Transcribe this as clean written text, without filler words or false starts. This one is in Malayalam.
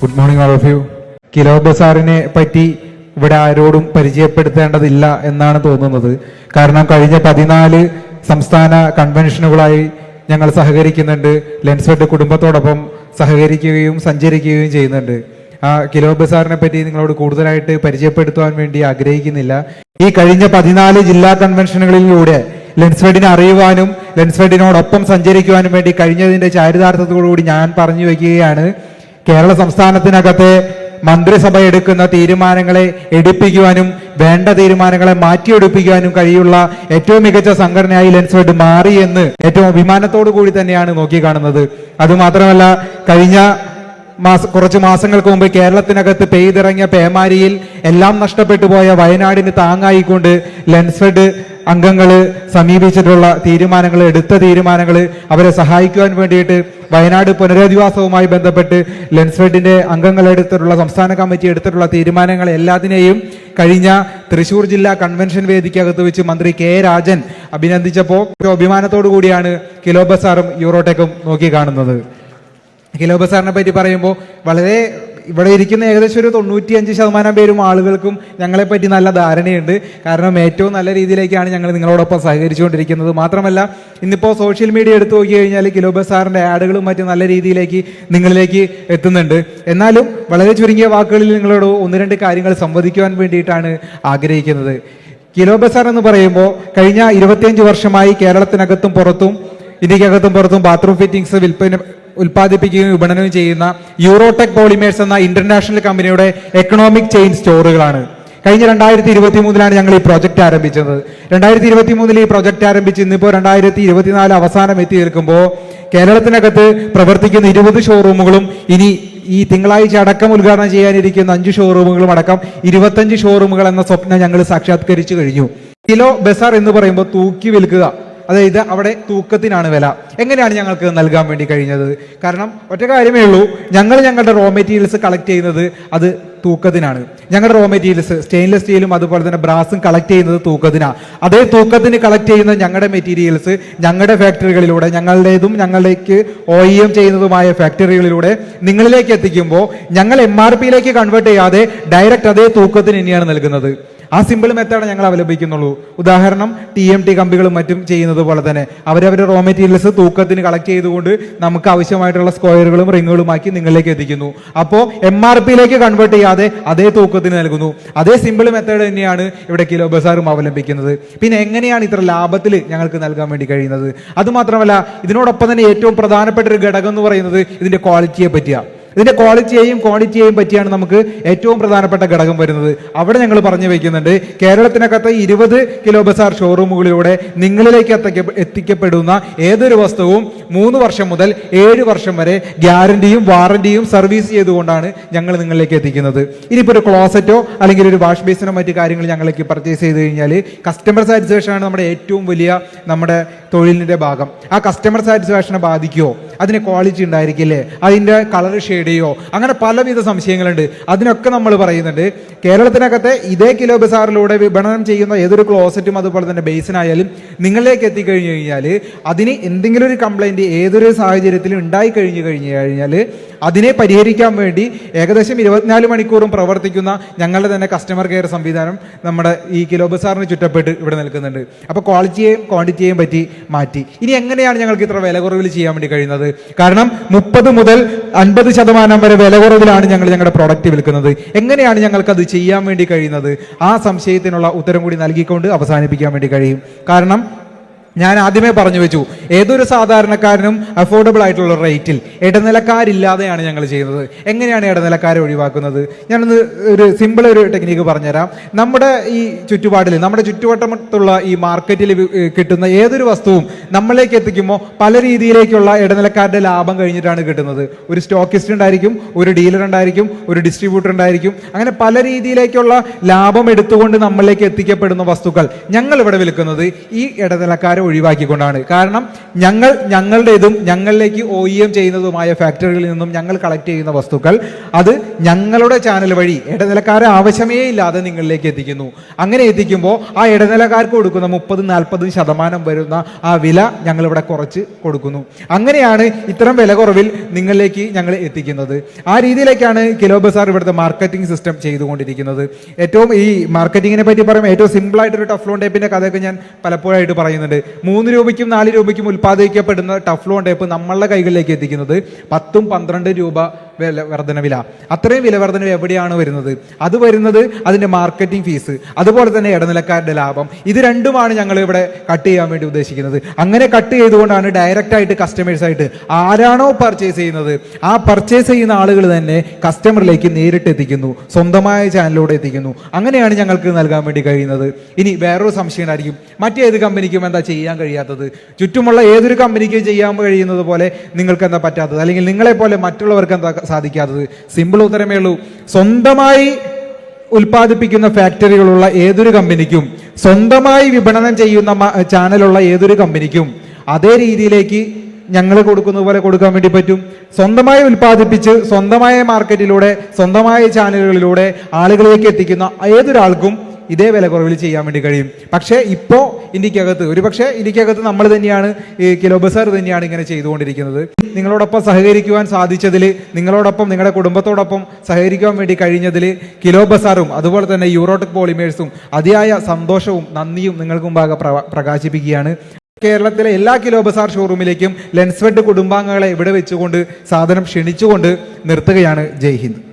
Good morning all of you. Kilo ബസാറിനെ പറ്റി ഇവിടെ ആരോടും പരിചയപ്പെടുത്തേണ്ടതില്ല എന്നാണ് തോന്നുന്നത്. കാരണം കഴിഞ്ഞ 14 സംസ്ഥാന കൺവെൻഷനുകളായി ഞങ്ങൾ സഹകരിക്കുന്നുണ്ട്. ലെൻസ്ഫെഡ് കുടുംബത്തോടൊപ്പം സഹകരിക്കുകയും സഞ്ചരിക്കുകയും ചെയ്യുന്നുണ്ട്. ആ കിലോ ബസാറിനെ പറ്റി നിങ്ങളോട് കൂടുതലായിട്ട് പരിചയപ്പെടുത്തുവാൻ വേണ്ടി ആഗ്രഹിക്കുന്നില്ല. ഈ കഴിഞ്ഞ 14 ജില്ലാ കൺവെൻഷനുകളിലൂടെ ലെൻസ്ഫെഡിനെ അറിയുവാനും ലെൻസ്ഫെഡിനോടൊപ്പം സഞ്ചരിക്കുവാനും വേണ്ടി കഴിഞ്ഞതിന്റെ ചാരിതാർത്ഥത്തോടുകൂടി ഞാൻ പറഞ്ഞു വയ്ക്കുകയാണ്, കേരള സംസ്ഥാനത്തിനകത്തെ മന്ത്രിസഭ എടുക്കുന്ന തീരുമാനങ്ങളെ എടുപ്പിക്കുവാനും വേണ്ട തീരുമാനങ്ങളെ മാറ്റിയെടുപ്പിക്കുവാനും കഴിയുള്ള ഏറ്റവും മികച്ച സംഘടനയായി ലെൻസ്ഫെഡ് മാറി എന്ന് ഏറ്റവും അഭിമാനത്തോടു കൂടി തന്നെയാണ് നോക്കിക്കാണുന്നത്. അതുമാത്രമല്ല, കഴിഞ്ഞ കുറച്ച് മാസങ്ങൾക്ക് മുമ്പ് കേരളത്തിനകത്ത് പെയ്തിറങ്ങിയ പേമാരിയിൽ എല്ലാം നഷ്ടപ്പെട്ടു പോയ വയനാടിന് താങ്ങായിക്കൊണ്ട് ലെൻസ്ഫെഡ് അംഗങ്ങള് സമീപിച്ചിട്ടുള്ള തീരുമാനങ്ങൾ, എടുത്ത തീരുമാനങ്ങൾ, അവരെ സഹായിക്കുവാൻ വേണ്ടിയിട്ട് വയനാട് പുനരധിവാസവുമായി ബന്ധപ്പെട്ട് ലെൻസ്ഫെഡിന്റെ അംഗങ്ങൾ എടുത്തിട്ടുള്ള സംസ്ഥാന കമ്മിറ്റി എടുത്തിട്ടുള്ള തീരുമാനങ്ങൾ എല്ലാത്തിനെയും കഴിഞ്ഞ തൃശൂർ ജില്ലാ കൺവെൻഷൻ വേദിക്കകത്ത് വെച്ച് മന്ത്രി കെ രാജൻ അഭിനന്ദിച്ചപ്പോൾ അഭിമാനത്തോടു കൂടിയാണ് കിലോ ബസാറും യൂറോടെക്കും നോക്കിക്കാണുന്നത്. കിലോ ബസാറിനെ പറ്റി പറയുമ്പോൾ വളരെ ഇവിടെ ഇരിക്കുന്ന ഏകദേശം ഒരു 95% പേരും ആളുകൾക്കും ഞങ്ങളെപ്പറ്റി നല്ല ധാരണയുണ്ട്. കാരണം ഏറ്റവും നല്ല രീതിയിലേക്കാണ് ഞങ്ങൾ നിങ്ങളോടൊപ്പം സഹകരിച്ചുകൊണ്ടിരിക്കുന്നത്. മാത്രമല്ല, ഇന്നിപ്പോൾ സോഷ്യൽ മീഡിയ എടുത്തു നോക്കി കഴിഞ്ഞാൽ കിലോ ബസാറിന്റെ ആഡുകളും മറ്റും നല്ല രീതിയിലേക്ക് നിങ്ങളിലേക്ക് എത്തുന്നുണ്ട്. എന്നാലും വളരെ ചുരുങ്ങിയ വാക്കുകളിൽ നിങ്ങളോട് 1-2 കാര്യങ്ങൾ സംവദിക്കുവാൻ വേണ്ടിയിട്ടാണ് ആഗ്രഹിക്കുന്നത്. കിലോ ബസാർ എന്ന് പറയുമ്പോൾ കഴിഞ്ഞ 25 വർഷമായി കേരളത്തിനകത്തും പുറത്തും, ഇന്ത്യക്കകത്തും പുറത്തും ബാത്റൂം ഫിറ്റിംഗ്സ് ഉൽപ്പാദിപ്പിക്കുകയും വിപണനം ചെയ്യുന്ന യൂറോടെക് പോളിമേഴ്സ് എന്ന ഇന്റർനാഷണൽ കമ്പനിയുടെ എക്കണോമിക് ചെയിൻ സ്റ്റോറുകളാണ്. കഴിഞ്ഞ 2023 ഞങ്ങൾ ഈ പ്രോജക്റ്റ് ആരംഭിച്ചത്. 2023 ഈ പ്രോജക്റ്റ് ആരംഭിച്ച് ഇന്നിപ്പോൾ 2024 അവസാനം എത്തി നിൽക്കുമ്പോൾ കേരളത്തിനകത്ത് പ്രവർത്തിക്കുന്ന 20 ഷോറൂമുകളും ഇനി ഈ തിങ്കളാഴ്ച അടക്കം ഉദ്ഘാടനം ചെയ്യാനിരിക്കുന്ന 5 ഷോറൂമുകളും അടക്കം 25 ഷോറൂമുകൾ എന്ന സ്വപ്നം ഞങ്ങൾ സാക്ഷാത്കരിച്ചു കഴിഞ്ഞു. കിലോ ബസാർ എന്ന് പറയുമ്പോൾ തൂക്കി വിൽക്കുക, അതായത് അവിടെ തൂക്കത്തിനാണ് വില. എങ്ങനെയാണ് ഞങ്ങൾക്ക് നൽകാൻ വേണ്ടി കഴിഞ്ഞത്? കാരണം ഒറ്റ കാര്യമേ ഉള്ളൂ, ഞങ്ങളുടെ റോ മെറ്റീരിയൽസ് കളക്ട് ചെയ്യുന്നത് അത് തൂക്കത്തിനാണ്. ഞങ്ങളുടെ റോ മെറ്റീരിയൽസ് സ്റ്റെയിൻലെസ് സ്റ്റീലും അതുപോലെ തന്നെ ബ്രാസും കളക്ട് ചെയ്യുന്നത് തൂക്കത്തിനാണ്. അതേ തൂക്കത്തിന് കളക്ട് ചെയ്യുന്ന ഞങ്ങളുടെ മെറ്റീരിയൽസ് ഞങ്ങളുടെ ഫാക്ടറികളിലൂടെ, ഞങ്ങളുടേതും ഞങ്ങളിലേക്ക് OEM ചെയ്യുന്നതുമായ ഫാക്ടറികളിലൂടെ നിങ്ങളിലേക്ക് എത്തിക്കുമ്പോൾ ഞങ്ങൾ MRP യിലേക്ക് കൺവേർട്ട് ചെയ്യാതെ ഡയറക്റ്റ് അതേ തൂക്കത്തിന് തന്നെയാണ് നൽകുന്നത്. ആ സിമ്പിൾ മെത്തേഡ് ഞങ്ങൾ അവലംബിക്കുന്നുള്ളൂ. ഉദാഹരണം, TMT കമ്പികളും മറ്റും ചെയ്യുന്നത് പോലെ തന്നെ അവരവരുടെ റോ മെറ്റീരിയൽസ് തൂക്കത്തിന് കളക്ട് ചെയ്തുകൊണ്ട് നമുക്ക് ആവശ്യമായിട്ടുള്ള സ്ക്വയറുകളും റിങ്ങുകളുമാക്കി നിങ്ങളിലേക്ക് എത്തിക്കുന്നു. അപ്പോൾ MRP യിലേക്ക് കൺവേർട്ട് ചെയ്യാതെ അതേ തൂക്കത്തിന് നൽകുന്നു. അതേ സിമ്പിൾ മെത്തേഡ് തന്നെയാണ് ഇവിടെ കിലോ ബസാറും അവലംബിക്കുന്നത്. പിന്നെ എങ്ങനെയാണ് ഇത്ര ലാഭത്തിൽ ഞങ്ങൾക്ക് നൽകാൻ വേണ്ടി കഴിയുന്നത്? അതുമാത്രമല്ല, ഇതിനോടൊപ്പം തന്നെ ഏറ്റവും പ്രധാനപ്പെട്ട ഒരു ഘടകം എന്ന് പറയുന്നത് ഇതിന്റെ ക്വാളിറ്റിയെ പറ്റിയാണ്. ഇതിന്റെ ക്വാളിറ്റിയെയും ക്വാണ്ടിറ്റിയെയും പറ്റിയാണ് നമുക്ക് ഏറ്റവും പ്രധാനപ്പെട്ട ഘടകം വരുന്നത്. അവിടെ ഞങ്ങൾ പറഞ്ഞു വയ്ക്കുന്നുണ്ട്, കേരളത്തിനകത്ത് 20 കിലോ ബസാർ ഷോറൂമുകളിലൂടെ നിങ്ങളിലേക്ക് എത്തിക്കപ്പെടുന്ന ഏതൊരു വസ്തുവും 3 വർഷം മുതൽ 7 വർഷം വരെ ഗ്യാരണ്ടിയും വാറണ്ടിയും സർവീസ് ചെയ്തുകൊണ്ടാണ് ഞങ്ങൾ നിങ്ങളിലേക്ക് എത്തിക്കുന്നത്. ഇനിയിപ്പോൾ ഒരു ക്ലോസറ്റോ അല്ലെങ്കിൽ ഒരു വാഷ് ബേസിനോ മറ്റു കാര്യങ്ങൾ ഞങ്ങളിലേക്ക് പർച്ചേസ് ചെയ്ത് കഴിഞ്ഞാൽ കസ്റ്റമർ സാറ്റിസ്ഫാക്ഷൻ ആണ് നമ്മുടെ ഏറ്റവും വലിയ നമ്മുടെ തൊഴിലിന്റെ ഭാഗം. ആ കസ്റ്റമർ സാറ്റിസ്ഫാക്ഷനെ ബാധിക്കുമോ? അതിന് ക്വാളിറ്റി ഉണ്ടായിരിക്കില്ലേ? അതിന്റെ കളർ ഷെയ്ഡെയോ? അങ്ങനെ പലവിധ സംശയങ്ങളുണ്ട്. അതിനൊക്കെ നമ്മൾ പറയുന്നുണ്ട്, കേരളത്തിനകത്തെ ഇതേ കിലോ ബസാറിലൂടെ വിപണനം ചെയ്യുന്ന ഏതൊരു ക്ലോസറ്റും അതുപോലെ തന്നെ ബേസിനായാലും നിങ്ങളിലേക്ക് എത്തിക്കഴിഞ്ഞു കഴിഞ്ഞാൽ അതിന് എന്തെങ്കിലും ഒരു കംപ്ലൈന്റ് ഏതൊരു സാഹചര്യത്തിലും ഉണ്ടായി കഴിഞ്ഞു കഴിഞ്ഞാൽ അതിനെ പരിഹരിക്കാൻ വേണ്ടി ഏകദേശം 24 മണിക്കൂറും പ്രവർത്തിക്കുന്ന ഞങ്ങളുടെ തന്നെ കസ്റ്റമർ കെയർ സംവിധാനം നമ്മുടെ ഈ കിലോ ബസാറിന് ചുറ്റപ്പെട്ട് ഇവിടെ നിൽക്കുന്നുണ്ട്. അപ്പോൾ ക്വാളിറ്റിയെയും ക്വാണ്ടിറ്റിയെയും പറ്റി മാറ്റി. ഇനി എങ്ങനെയാണ് ഞങ്ങൾക്ക് ഇത്ര വില കുറവിൽ ചെയ്യാൻ വേണ്ടി കഴിയുന്നത്? കാരണം 30 മുതൽ 50% വരെ വില കുറവിലാണ് ഞങ്ങളുടെ പ്രോഡക്റ്റ് വിൽക്കുന്നത്. എങ്ങനെയാണ് ഞങ്ങൾക്ക് അത് ചെയ്യാൻ വേണ്ടി കഴിയുന്നത്? ആ സംശയത്തിനുള്ള ഉത്തരം കൂടി നൽകിക്കൊണ്ട് അവസാനിപ്പിക്കാൻ വേണ്ടി കഴിയും. കാരണം ഞാൻ ആദ്യമേ പറഞ്ഞു വെച്ചു, ഏതൊരു സാധാരണക്കാരനും അഫോർഡബിൾ ആയിട്ടുള്ള റേറ്റിൽ ഇടനിലക്കാരില്ലാതെയാണ് ഞങ്ങൾ ചെയ്യുന്നത്. എങ്ങനെയാണ് ഇടനിലക്കാരെ ഒഴിവാക്കുന്നത്? ഞാനൊന്ന് ഒരു സിമ്പിൾ ഒരു ടെക്നിക്ക് പറഞ്ഞുതരാം. നമ്മുടെ ഈ ചുറ്റുപാടിൽ, നമ്മുടെ ചുറ്റുവട്ടത്തുള്ള ഈ മാർക്കറ്റിൽ കിട്ടുന്ന ഏതൊരു വസ്തുവും നമ്മളിലേക്ക് എത്തിക്കുമ്പോൾ പല രീതിയിലേക്കുള്ള ഇടനിലക്കാരുടെ ലാഭം കഴിഞ്ഞിട്ടാണ് കിട്ടുന്നത്. ഒരു സ്റ്റോക്കിസ്റ്റ് ഉണ്ടായിരിക്കും, ഒരു ഡീലർ ഉണ്ടായിരിക്കും, ഒരു ഡിസ്ട്രിബ്യൂട്ടർ ഉണ്ടായിരിക്കും. അങ്ങനെ പല രീതിയിലേക്കുള്ള ലാഭം എടുത്തുകൊണ്ട് നമ്മളിലേക്ക് എത്തിക്കപ്പെടുന്ന വസ്തുക്കൾ ഞങ്ങൾ ഇവിടെ വിൽക്കുന്നത് ഈ ഇടനിലക്കാരെ ഒഴിവാക്കിക്കൊണ്ടാണ്. കാരണം ഞങ്ങളുടേതും ഞങ്ങളിലേക്ക് OEM ചെയ്യുന്നതുമായ ഫാക്ടറികളിൽ നിന്നും ഞങ്ങൾ കളക്ട് ചെയ്യുന്ന വസ്തുക്കൾ അത് ഞങ്ങളുടെ ചാനൽ വഴി ഇടനിലക്കാരെ ആവശ്യമേ ഇല്ലാതെ നിങ്ങളിലേക്ക് എത്തിക്കുന്നു. അങ്ങനെ എത്തിക്കുമ്പോൾ ആ ഇടനിലക്കാർക്ക് കൊടുക്കുന്ന 30-40% വരുന്ന ആ വില ഞങ്ങളിവിടെ കുറച്ച് കൊടുക്കുന്നു. അങ്ങനെയാണ് ഇത്തരം വില കുറവിൽ നിങ്ങളിലേക്ക് ഞങ്ങൾ എത്തിക്കുന്നത്. ആ രീതിയിലേക്കാണ് കിലോ ബസാർ ഇവിടുത്തെ മാർക്കറ്റിംഗ് സിസ്റ്റം ചെയ്തുകൊണ്ടിരിക്കുന്നത്. ഏറ്റവും ഈ മാർക്കറ്റിങ്ങിനെ പറ്റി പറയുമ്പോൾ ഏറ്റവും സിമ്പിൾ ആയിട്ടൊരു ടഫ്ലോൺ ടേപ്പിന്റെ കഥയൊക്കെ ഞാൻ പലപ്പോഴായിട്ട് പറയുന്നുണ്ട്. 3 രൂപയ്ക്കും 4 രൂപയ്ക്കും ഉൽപ്പാദിപ്പിക്കപ്പെടുന്ന ടഫ്ലോൺ ടേപ്പ് നമ്മളുടെ കൈകളിലേക്ക് എത്തിക്കുന്നത് 10-12 രൂപ വില. അത്രയും വില വർധന എവിടെയാണ് വരുന്നത്? അത് വരുന്നത് അതിന്റെ മാർക്കറ്റിംഗ് ഫീസ്, അതുപോലെ തന്നെ ഇടനിലക്കാരുടെ ലാഭം. ഇത് രണ്ടുമാണ് ഞങ്ങൾ ഇവിടെ കട്ട് ചെയ്യാൻ വേണ്ടി ഉദ്ദേശിക്കുന്നത്. അങ്ങനെ കട്ട് ചെയ്തുകൊണ്ടാണ് ഡയറക്റ്റ് ആയിട്ട് കസ്റ്റമേഴ്സ് ആയിട്ട് ആരാണോ പർച്ചേസ് ചെയ്യുന്നത് ആ പർച്ചേസ് ചെയ്യുന്ന ആളുകൾ തന്നെ കസ്റ്റമറിലേക്ക് നേരിട്ട് എത്തിക്കുന്നു, സ്വന്തമായ ചാനലിലൂടെ എത്തിക്കുന്നു. അങ്ങനെയാണ് ഞങ്ങൾക്ക് നൽകാൻ വേണ്ടി കഴിയുന്നത്. ഇനി വേറൊരു സംശയം ഉണ്ടായിരിക്കും, മറ്റേത് കമ്പനിക്കും എന്താ ചെയ്യാൻ കഴിയാത്തത്? ചുറ്റുമുള്ള ഏതൊരു കമ്പനിക്കും ചെയ്യാൻ കഴിയുന്നത് പോലെ നിങ്ങൾക്ക് എന്താ പറ്റാത്തത്? അല്ലെങ്കിൽ നിങ്ങളെ പോലെ മറ്റുള്ളവർക്ക് എന്താ സാധിക്കാത്തത്? സിമ്പിൾ ഉത്തരമേ ഉള്ളൂ. സ്വന്തമായി ഉൽപ്പാദിപ്പിക്കുന്ന ഫാക്ടറികളുള്ള ഏതൊരു കമ്പനിക്കും, സ്വന്തമായി വിപണനം ചെയ്യുന്ന ചാനലുള്ള ഏതൊരു കമ്പനിക്കും അതേ രീതിയിലേക്ക് ഞങ്ങൾ കൊടുക്കുന്ന പോലെ കൊടുക്കാൻ വേണ്ടി പറ്റും. സ്വന്തമായി ഉൽപ്പാദിപ്പിച്ച് സ്വന്തമായ മാർക്കറ്റിലൂടെ സ്വന്തമായ ചാനലുകളിലൂടെ ആളുകളിലേക്ക് എത്തിക്കുന്ന ഏതൊരാൾക്കും ഇതേ വില കുറവിൽ ചെയ്യാൻ വേണ്ടി കഴിയും. പക്ഷേ ഇപ്പോൾ ഇന്ത്യക്കകത്ത് നമ്മൾ തന്നെയാണ്, ഈ കിലോ ബസാർ തന്നെയാണ് ഇങ്ങനെ ചെയ്തുകൊണ്ടിരിക്കുന്നത്. നിങ്ങളോടൊപ്പം സഹകരിക്കുവാൻ സാധിച്ചതിൽ, നിങ്ങളോടൊപ്പം നിങ്ങളുടെ കുടുംബത്തോടൊപ്പം സഹകരിക്കുവാൻ വേണ്ടി കഴിഞ്ഞതിൽ കിലോ ബസാറും അതുപോലെ തന്നെ യൂറോടെക് പോളിമേഴ്സും അതിയായ സന്തോഷവും നന്ദിയും നിങ്ങൾക്ക് മുമ്പാകെ പ്രകാശിപ്പിക്കുകയാണ്. കേരളത്തിലെ എല്ലാ കിലോ ബസാർ ഷോറൂമിലേക്കും ലെൻസ്വെഡ് കുടുംബാംഗങ്ങളെ ഇവിടെ വെച്ചുകൊണ്ട് സാധനം ക്ഷണിച്ചുകൊണ്ട് നിർത്തുകയാണ്. ജയ് ഹിന്ദ്.